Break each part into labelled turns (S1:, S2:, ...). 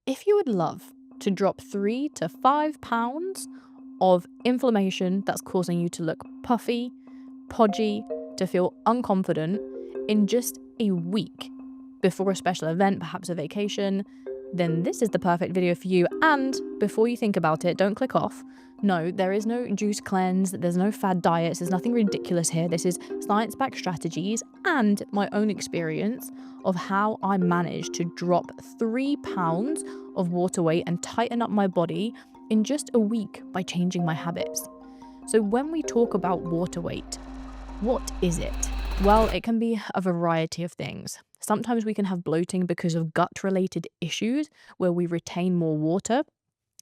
S1: If you would love to drop 3 to 5 pounds of inflammation that's causing you to look puffy, podgy, to feel unconfident in just a week before a special event, perhaps a vacation, then this is the perfect video for you. And before you think about it, don't click off. No, there is no juice cleanse, there's no fad diets, there's nothing ridiculous here. This is science-backed strategies and my own experience of how I managed to drop 3 pounds of water weight and tighten up my body in just a week by changing my habits. So when we talk about water weight, what is it? Well, it can be a variety of things. Sometimes we can have bloating because of gut-related issues where we retain more water,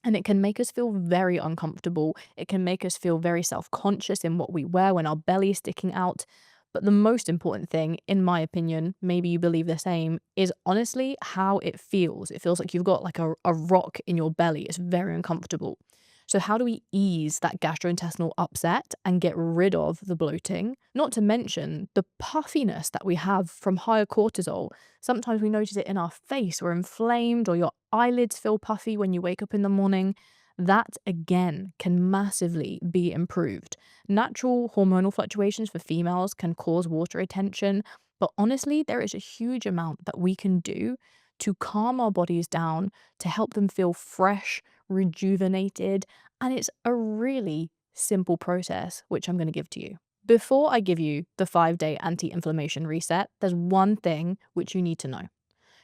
S1: and it can make us feel very uncomfortable. It can make us feel very self-conscious in what we wear when our belly is sticking out. But the most important thing, in my opinion, maybe you believe the same, is honestly how it feels. It feels like you've got like a rock in your belly. It's very uncomfortable. So how do we ease that gastrointestinal upset and get rid of the bloating? Not to mention the puffiness that we have from higher cortisol. Sometimes we notice it in our face. We're inflamed or your eyelids feel puffy when you wake up in the morning. That again can massively be improved. Natural hormonal fluctuations for females can cause water retention, but honestly, there is a huge amount that we can do to calm our bodies down, to help them feel fresh, rejuvenated, and it's a really simple process, which I'm going to give to you. Before I give you the 5-day anti-inflammation reset, there's one thing which you need to know.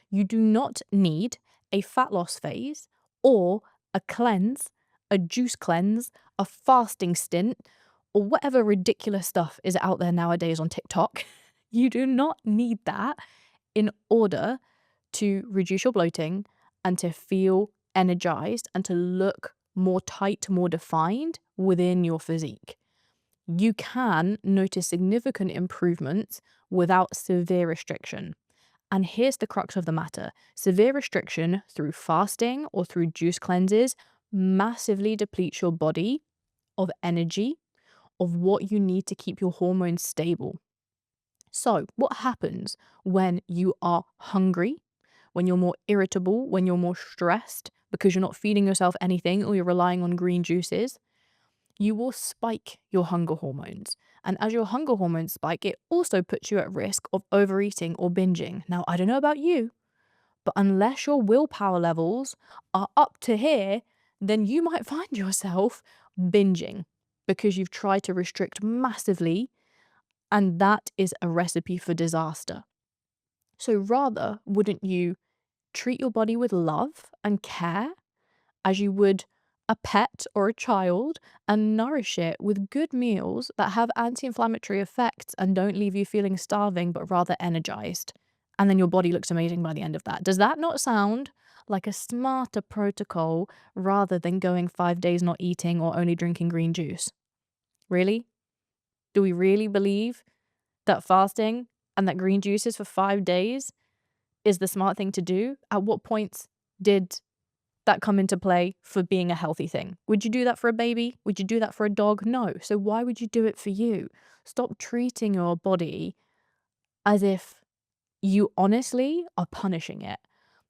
S1: You do not need a fat loss phase or a cleanse, a juice cleanse, a fasting stint, or whatever ridiculous stuff is out there nowadays on TikTok. You do not need that in order to reduce your bloating and to feel energized and to look more tight, more defined within your physique. You can notice significant improvements without severe restriction. And here's the crux of the matter. Severe restriction through fasting or through juice cleanses massively depletes your body of energy, of what you need to keep your hormones stable. So, what happens when you are hungry, when you're more irritable, when you're more stressed because you're not feeding yourself anything or you're relying on green juices? You will spike your hunger hormones. And as your hunger hormones spike, it also puts you at risk of overeating or binging. Now, I don't know about you, but unless your willpower levels are up to here, then you might find yourself binging because you've tried to restrict massively, and that is a recipe for disaster. So rather, wouldn't you treat your body with love and care as you would a pet or a child and nourish it with good meals that have anti-inflammatory effects and don't leave you feeling starving but rather energized? And then your body looks amazing by the end of that. Does that not sound like a smarter protocol rather than going 5 days not eating or only drinking green juice? Really? Do we really believe that fasting and that green juices for 5 days is the smart thing to do? At what points did that come into play for being a healthy thing? Would you do that for a baby? Would you do that for a dog? No. So why would you do it for you? Stop treating your body as if you honestly are punishing it.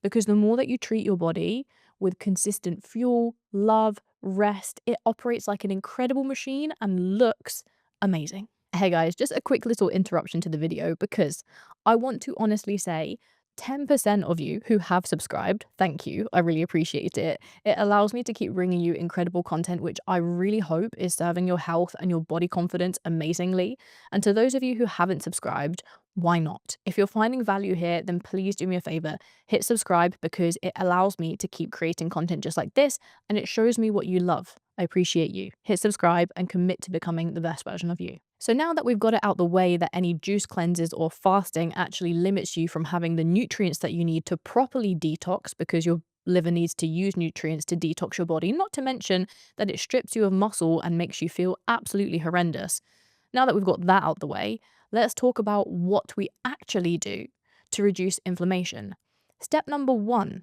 S1: Because the more that you treat your body with consistent fuel, love, rest, it operates like an incredible machine and looks amazing. Hey guys, just a quick little interruption to the video because I want to honestly say 10% of you who have subscribed, thank you. I really appreciate it. It allows me to keep bringing you incredible content, which I really hope is serving your health and your body confidence amazingly. And to those of you who haven't subscribed, why not? If you're finding value here, then please do me a favor, hit subscribe because it allows me to keep creating content just like this and it shows me what you love. I appreciate you. Hit subscribe and commit to becoming the best version of you. So now that we've got it out the way that any juice cleanses or fasting actually limits you from having the nutrients that you need to properly detox because your liver needs to use nutrients to detox your body, not to mention that it strips you of muscle and makes you feel absolutely horrendous. Now that we've got that out the way, let's talk about what we actually do to reduce inflammation. Step number 1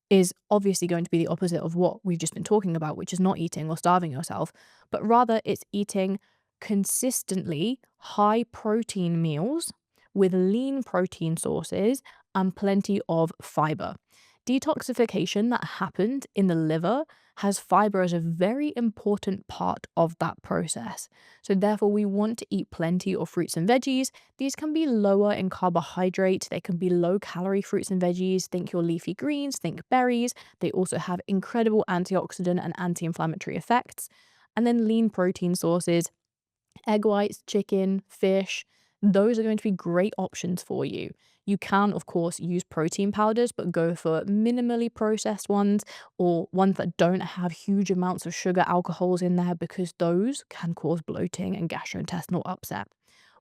S1: is obviously going to be the opposite of what we've just been talking about, which is not eating or starving yourself, but rather it's eating consistently high protein meals with lean protein sources and plenty of fiber. Detoxification that happened in the liver has fiber as a very important part of that process. So, therefore, we want to eat plenty of fruits and veggies. These can be lower in carbohydrate, they can be low calorie fruits and veggies. Think your leafy greens, think berries. They also have incredible antioxidant and anti inflammatory effects. And then lean protein sources, egg whites, chicken, fish, those are going to be great options for you. You can, of course, use protein powders, but go for minimally processed ones or ones that don't have huge amounts of sugar alcohols in there because those can cause bloating and gastrointestinal upset.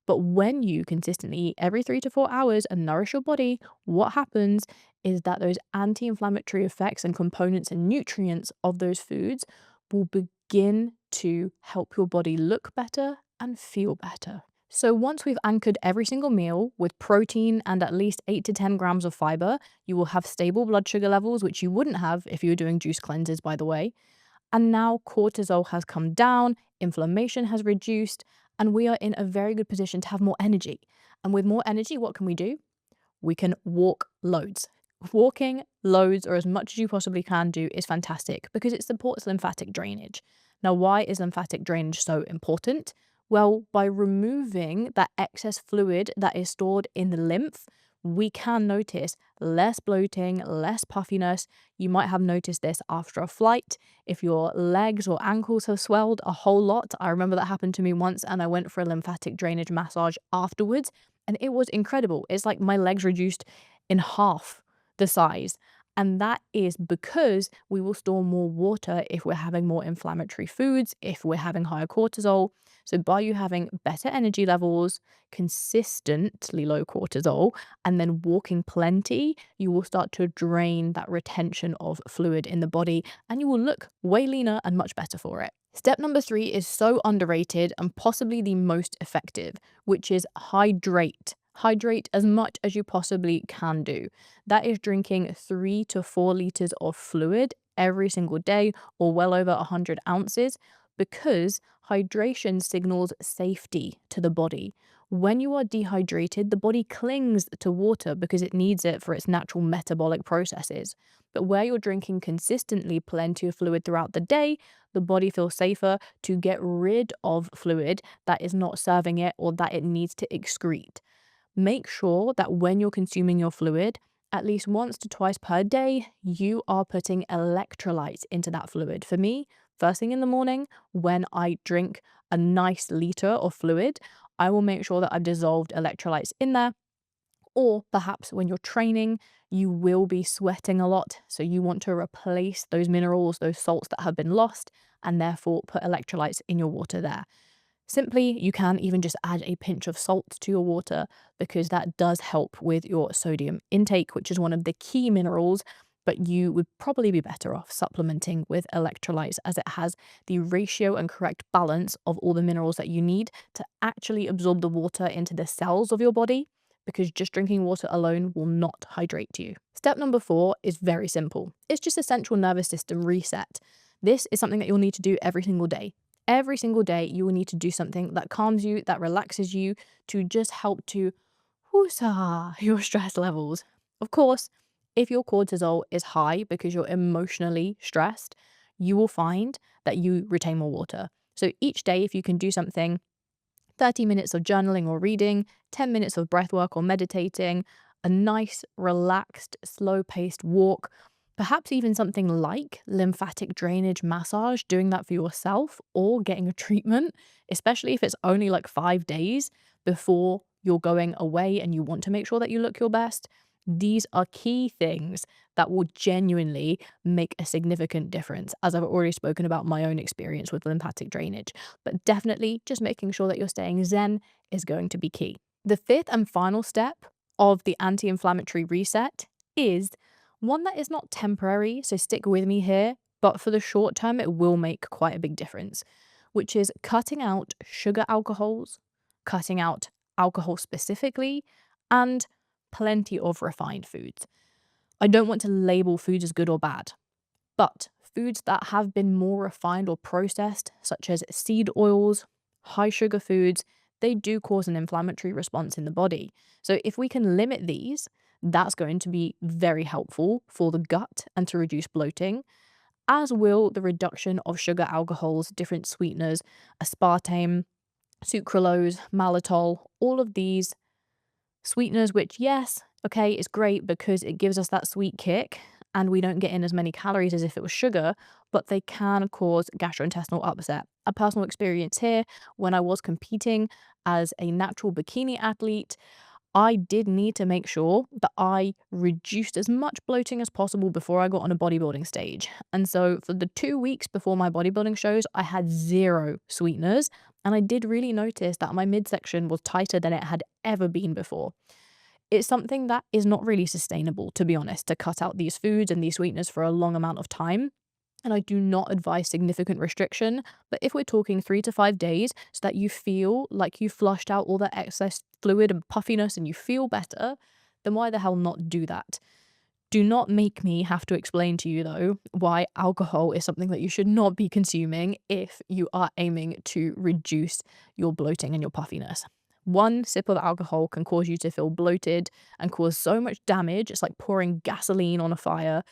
S1: But when you consistently eat every 3 to 4 hours and nourish your body, what happens is that those anti inflammatory effects and components and nutrients of those foods will begin to help your body look better and feel better. So, once we've anchored every single meal with protein and at least 8 to 10 grams of fiber, you will have stable blood sugar levels, which you wouldn't have if you were doing juice cleanses, by the way. And now cortisol has come down, inflammation has reduced, and we are in a very good position to have more energy. And with more energy, what can we do? We can walk loads. Walking loads or as much as you possibly can do is fantastic because it supports lymphatic drainage. Now, why is lymphatic drainage so important? Well, by removing that excess fluid that is stored in the lymph, we can notice less bloating, less puffiness. You might have noticed this after a flight. If your legs or ankles have swelled a whole lot, I remember that happened to me once and I went for a lymphatic drainage massage afterwards and it was incredible. It's like my legs reduced in half the size. And that is because we will store more water if we're having more inflammatory foods, if we're having higher cortisol. So, by you having better energy levels, consistently low cortisol, and then walking plenty, you will start to drain that retention of fluid in the body and you will look way leaner and much better for it. Step number 3 is so underrated and possibly the most effective, which is hydrate. Hydrate as much as you possibly can do. That is drinking 3 to 4 liters of fluid every single day or well over 100 ounces because hydration signals safety to the body. When you are dehydrated, the body clings to water because it needs it for its natural metabolic processes. But where you're drinking consistently plenty of fluid throughout the day, the body feels safer to get rid of fluid that is not serving it or that it needs to excrete. Make sure that when you're consuming your fluid, at least once to twice per day, you are putting electrolytes into that fluid. For me, first thing in the morning, when I drink a nice liter of fluid, I will make sure that I've dissolved electrolytes in there. Or perhaps when you're training, you will be sweating a lot. So you want to replace those minerals, those salts that have been lost, and therefore put electrolytes in your water there. Simply, you can even just add a pinch of salt to your water because that does help with your sodium intake, which is one of the key minerals. But you would probably be better off supplementing with electrolytes as it has the ratio and correct balance of all the minerals that you need to actually absorb the water into the cells of your body, because just drinking water alone will not hydrate you. Step number 4 is very simple. It's just a central nervous system reset. This is something that you'll need to do every single day. Every single day, you will need to do something that calms you, that relaxes you, to just help to whoosah your stress levels. Of course, if your cortisol is high because you're emotionally stressed, you will find that you retain more water. So each day, if you can do something, 30 minutes of journaling or reading, 10 minutes of breath work or meditating, a nice, relaxed, slow paced walk, perhaps even something like lymphatic drainage massage, doing that for yourself or getting a treatment, especially if it's only like 5 days before you're going away and you want to make sure that you look your best. These are key things that will genuinely make a significant difference, as I've already spoken about my own experience with lymphatic drainage. But definitely just making sure that you're staying zen is going to be key. The 5th and final step of the anti-inflammatory reset is one that is not temporary, so stick with me here, but for the short term, it will make quite a big difference, which is cutting out sugar alcohols, cutting out alcohol specifically, and plenty of refined foods. I don't want to label foods as good or bad, but foods that have been more refined or processed, such as seed oils, high sugar foods, they do cause an inflammatory response in the body. So if we can limit these, That's going to be very helpful for the gut and to reduce bloating, as will the reduction of sugar alcohols, different sweeteners, aspartame, sucralose, maltitol, all of these sweeteners, which, yes, okay, is great because it gives us that sweet kick and we don't get in as many calories as if it was sugar, but they can cause gastrointestinal upset. A personal experience here: when I was competing as a natural bikini athlete, I did need to make sure that I reduced as much bloating as possible before I got on a bodybuilding stage. And so for the 2 weeks before my bodybuilding shows, I had zero sweeteners. And I did really notice that my midsection was tighter than it had ever been before. It's something that is not really sustainable, to be honest, to cut out these foods and these sweeteners for a long amount of time. And I do not advise significant restriction, but if we're talking 3 to 5 days so that you feel like you flushed out all that excess fluid and puffiness and you feel better, then why the hell not do that? Do not make me have to explain to you, though, why alcohol is something that you should not be consuming if you are aiming to reduce your bloating and your puffiness. One sip of alcohol can cause you to feel bloated and cause so much damage. It's like pouring gasoline on a fire.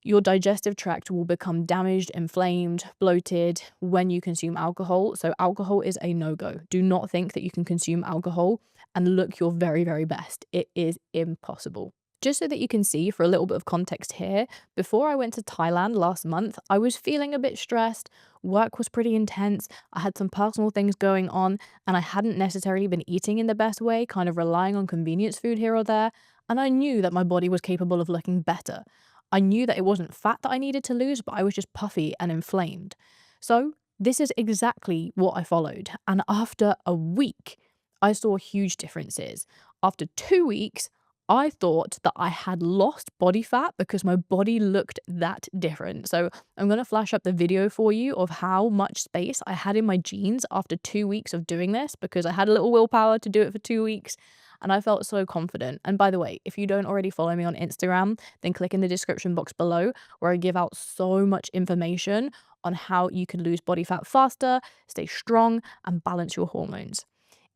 S1: Your digestive tract will become damaged, inflamed, bloated when you consume alcohol. So alcohol is a no-go. Do not think that you can consume alcohol and look your very, very best. It is impossible. Just so that you can see, for a little bit of context here, before I went to Thailand last month, I was feeling a bit stressed. Work was pretty intense. I had some personal things going on, and I hadn't necessarily been eating in the best way, kind of relying on convenience food here or there. And I knew that my body was capable of looking better. I knew that it wasn't fat that I needed to lose, but I was just puffy and inflamed. So this is exactly what I followed. And after a week, I saw huge differences. After 2 weeks, I thought that I had lost body fat because my body looked that different. So I'm going to flash up the video for you of how much space I had in my jeans after 2 weeks of doing this, because I had a little willpower to do it for 2 weeks. And I felt so confident. And by the way, if you don't already follow me on Instagram, then click in the description box below, where I give out so much information on how you can lose body fat faster, stay strong, and balance your hormones.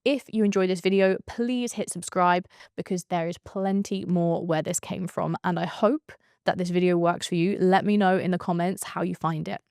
S1: If you enjoyed this video, please hit subscribe, because there is plenty more where this came from. And I hope that this video works for you. Let me know in the comments how you find it.